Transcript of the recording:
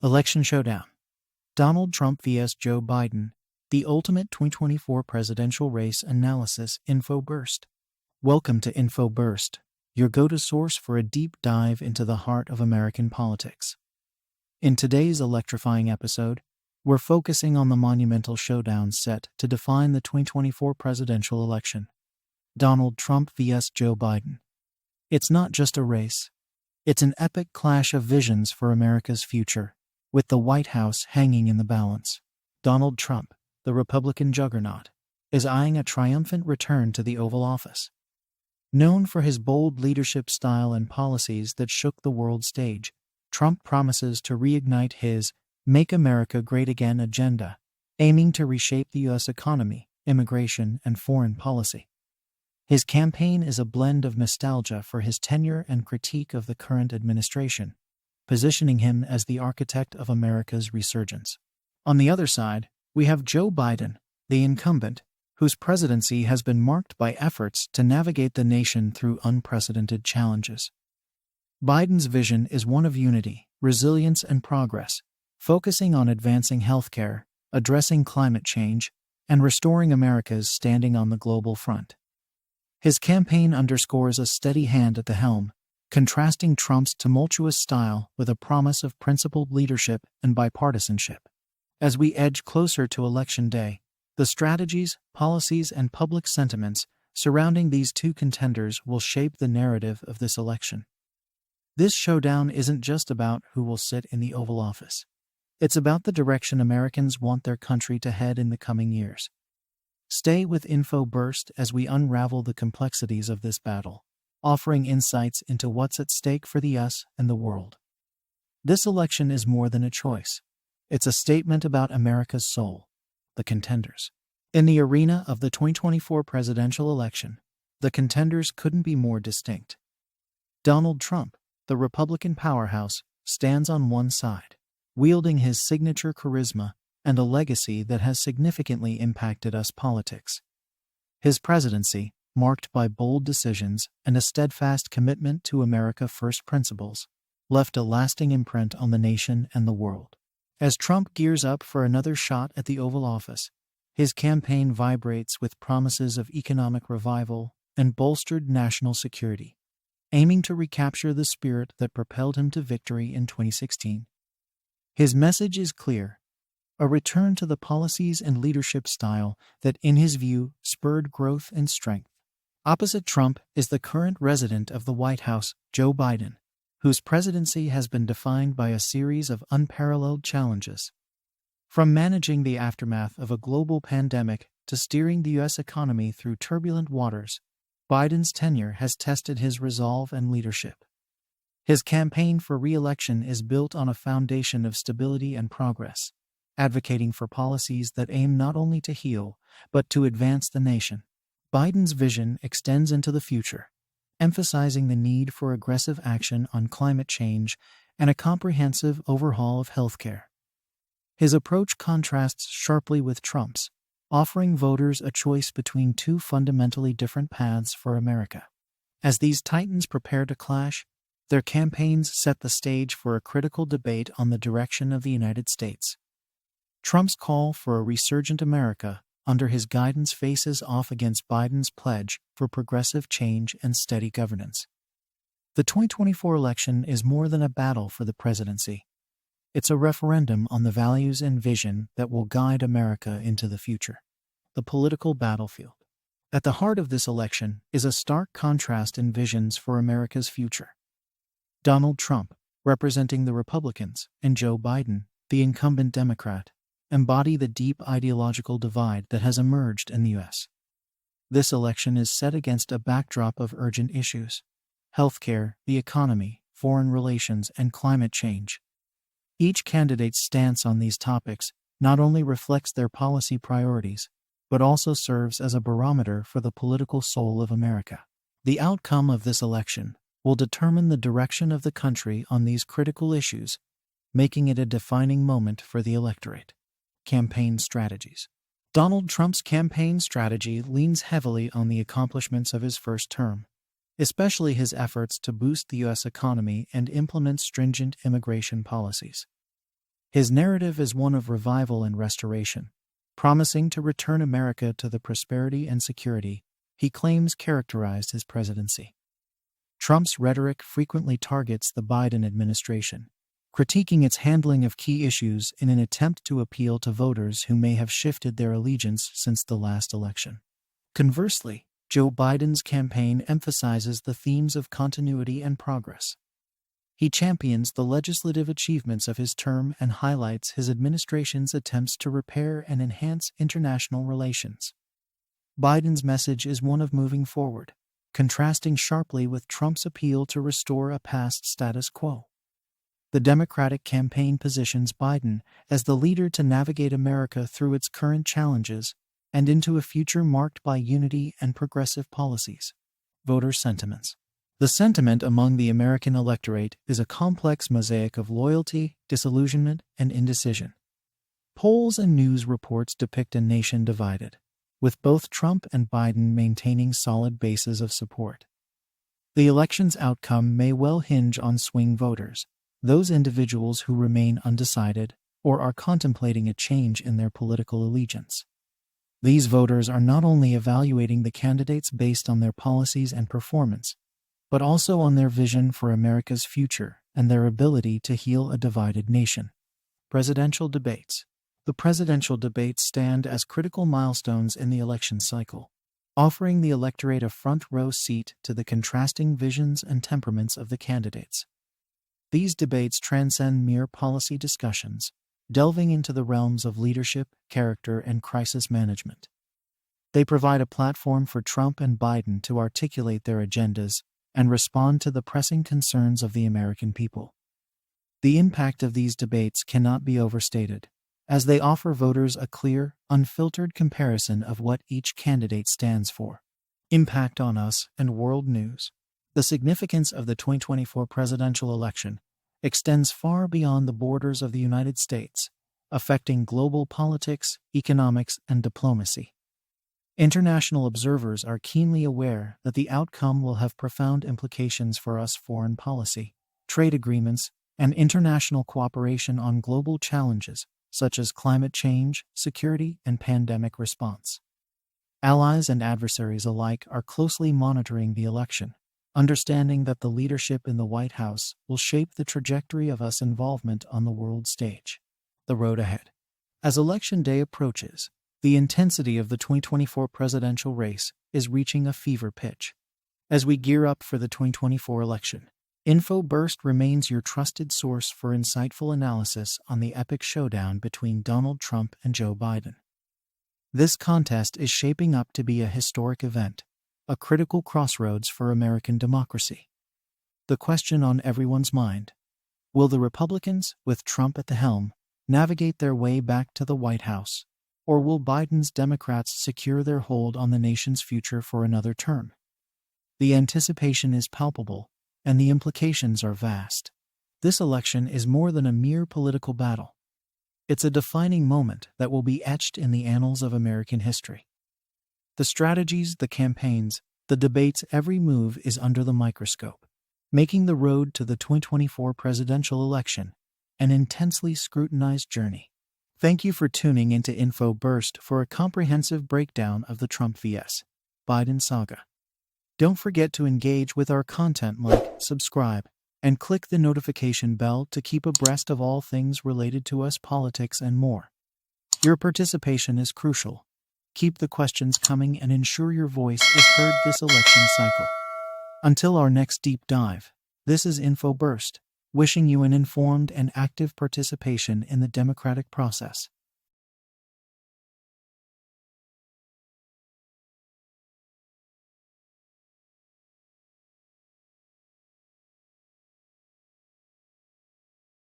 Election Showdown. Donald Trump vs. Joe Biden. The ultimate 2024 presidential race analysis info burst. Welcome to Info Burst, your go-to source for a deep dive into the heart of American politics. In today's electrifying episode, we're focusing on the monumental showdown set to define the 2024 presidential election. Donald Trump vs. Joe Biden. It's not just a race. It's an epic clash of visions for America's future, with the White House hanging in the balance. Donald Trump, the Republican juggernaut, is eyeing a triumphant return to the Oval Office. Known for his bold leadership style and policies that shook the world stage, Trump promises to reignite his Make America Great Again agenda, aiming to reshape the U.S. economy, immigration, and foreign policy. His campaign is a blend of nostalgia for his tenure and critique of the current administration, positioning him as the architect of America's resurgence. On the other side, we have Joe Biden, the incumbent, whose presidency has been marked by efforts to navigate the nation through unprecedented challenges. Biden's vision is one of unity, resilience, and progress, focusing on advancing healthcare, addressing climate change, and restoring America's standing on the global front. His campaign underscores a steady hand at the helm, contrasting Trump's tumultuous style with a promise of principled leadership and bipartisanship. As we edge closer to Election Day, the strategies, policies, and public sentiments surrounding these two contenders will shape the narrative of this election. This showdown isn't just about who will sit in the Oval Office. It's about the direction Americans want their country to head in the coming years. Stay with Info Burst as we unravel the complexities of this battle, offering insights into what's at stake for the US and the world. This election is more than a choice. It's a statement about America's soul, the contenders. In the arena of the 2024 presidential election, the contenders couldn't be more distinct. Donald Trump, the Republican powerhouse, stands on one side, wielding his signature charisma and a legacy that has significantly impacted US politics. His presidency, marked by bold decisions and a steadfast commitment to America First principles, left a lasting imprint on the nation and the world. As Trump gears up for another shot at the Oval Office, his campaign vibrates with promises of economic revival and bolstered national security, aiming to recapture the spirit that propelled him to victory in 2016. His message is clear: a return to the policies and leadership style that, in his view, spurred growth and strength. Opposite Trump is the current resident of the White House, Joe Biden, whose presidency has been defined by a series of unparalleled challenges. From managing the aftermath of a global pandemic to steering the U.S. economy through turbulent waters, Biden's tenure has tested his resolve and leadership. His campaign for re-election is built on a foundation of stability and progress, advocating for policies that aim not only to heal, but to advance the nation. Biden's vision extends into the future, emphasizing the need for aggressive action on climate change and a comprehensive overhaul of healthcare. His approach contrasts sharply with Trump's, offering voters a choice between two fundamentally different paths for America. As these titans prepare to clash, their campaigns set the stage for a critical debate on the direction of the United States. Trump's call for a resurgent America under his guidance faces off against Biden's pledge for progressive change and steady governance. The 2024 election is more than a battle for the presidency. It's a referendum on the values and vision that will guide America into the future. The political battlefield. At the heart of this election is a stark contrast in visions for America's future. Donald Trump, representing the Republicans, and Joe Biden, the incumbent Democrat, embody the deep ideological divide that has emerged in the U.S. This election is set against a backdrop of urgent issues: healthcare, the economy, foreign relations, and climate change. Each candidate's stance on these topics not only reflects their policy priorities, but also serves as a barometer for the political soul of America. The outcome of this election will determine the direction of the country on these critical issues, making it a defining moment for the electorate. Campaign strategies. Donald Trump's campaign strategy leans heavily on the accomplishments of his first term, especially his efforts to boost the U.S. economy and implement stringent immigration policies. His narrative is one of revival and restoration, promising to return America to the prosperity and security he claims characterized his presidency. Trump's rhetoric frequently targets the Biden administration, critiquing its handling of key issues in an attempt to appeal to voters who may have shifted their allegiance since the last election. Conversely, Joe Biden's campaign emphasizes the themes of continuity and progress. He champions the legislative achievements of his term and highlights his administration's attempts to repair and enhance international relations. Biden's message is one of moving forward, contrasting sharply with Trump's appeal to restore a past status quo. The Democratic campaign positions Biden as the leader to navigate America through its current challenges and into a future marked by unity and progressive policies. Voter sentiments. The sentiment among the American electorate is a complex mosaic of loyalty, disillusionment, and indecision. Polls and news reports depict a nation divided, with both Trump and Biden maintaining solid bases of support. The election's outcome may well hinge on swing voters, those individuals who remain undecided or are contemplating a change in their political allegiance. These voters are not only evaluating the candidates based on their policies and performance, but also on their vision for America's future and their ability to heal a divided nation. Presidential debates. The presidential debates stand as critical milestones in the election cycle, offering the electorate a front-row seat to the contrasting visions and temperaments of the candidates. These debates transcend mere policy discussions, delving into the realms of leadership, character, and crisis management. They provide a platform for Trump and Biden to articulate their agendas and respond to the pressing concerns of the American people. The impact of these debates cannot be overstated, as they offer voters a clear, unfiltered comparison of what each candidate stands for. Impact on us and world news. The significance of the 2024 presidential election extends far beyond the borders of the United States, affecting global politics, economics, and diplomacy. International observers are keenly aware that the outcome will have profound implications for U.S. foreign policy, trade agreements, and international cooperation on global challenges such as climate change, security, and pandemic response. Allies and adversaries alike are closely monitoring the election, understanding that the leadership in the White House will shape the trajectory of U.S. involvement on the world stage. The road ahead. As Election Day approaches, the intensity of the 2024 presidential race is reaching a fever pitch. As we gear up for the 2024 election, InfoBurst remains your trusted source for insightful analysis on the epic showdown between Donald Trump and Joe Biden. This contest is shaping up to be a historic event, a critical crossroads for American democracy. The question on everyone's mind: will the Republicans, with Trump at the helm, navigate their way back to the White House? Or will Biden's Democrats secure their hold on the nation's future for another term? The anticipation is palpable, and the implications are vast. This election is more than a mere political battle. It's a defining moment that will be etched in the annals of American history. The strategies, the campaigns, the debates, every move is under the microscope, making the road to the 2024 presidential election an intensely scrutinized journey. Thank you for tuning into InfoBurst for a comprehensive breakdown of the Trump vs. Biden saga. Don't forget to engage with our content, like, subscribe, and click the notification bell to keep abreast of all things related to U.S. politics and more. Your participation is crucial. Keep the questions coming and ensure your voice is heard this election cycle. Until our next deep dive, this is InfoBurst, wishing you an informed and active participation in the democratic process.